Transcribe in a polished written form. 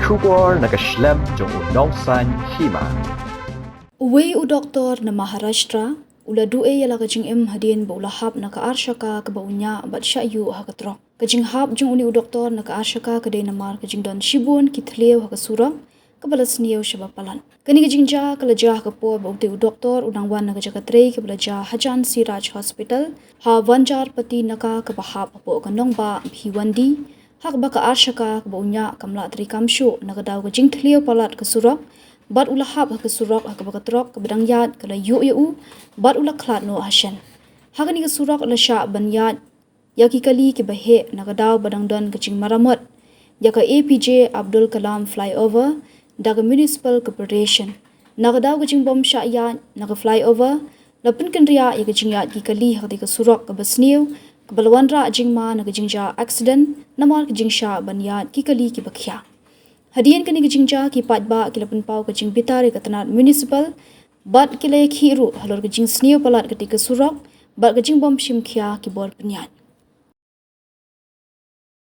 Shukor nakaslem jong unongsan Hima. Uwe u Doktor na Maharashtra, ula du'e yala kajing hadin ba ulahap na Shaka ka ba unya bat Shah ha ka Trok. Kajing hap jong uni u Doktor na Shaka ka day namar kajing don Shibun Khlad ha ka Surok ka bala Sniew siya ba Palat. Kani kajing ja kala ja ka po ba u Doktor unang wan na ka tre ka bala ja Hashen Siraj Hospital ha wanjar pati naka ka ba hap po ka nong ba hiwandi hak ba ka Shaka ka ba unya kamla tri kamshu na ka daw kajing Khlad Palat ka Surok. Bat ula hap ka Surok ka baka Trok ka badang yad kala yu bat ula Khlad no Hashen hakani ka Surok ula Shah ban yad yaki kali ki bahe nagadaw badang don kaching maramot yaka APJ Abdul Kalam flyover daga municipal corporation nagadaw kaching bom Shah yad naga flyover lapun kanriya yaka ching yad ki kali hakati ka Surok ka Sniew ka balwanra jingma naga jingja accident namal ka jing Shah ban yad ki kali ki bakhya hadian kani kajingja ki patba kilapun pau kajing bitare katanat municipal bat kilay khiru halor kajing Sniew Palat ketika Surok bat kajing bom shimkhia ki bor penyat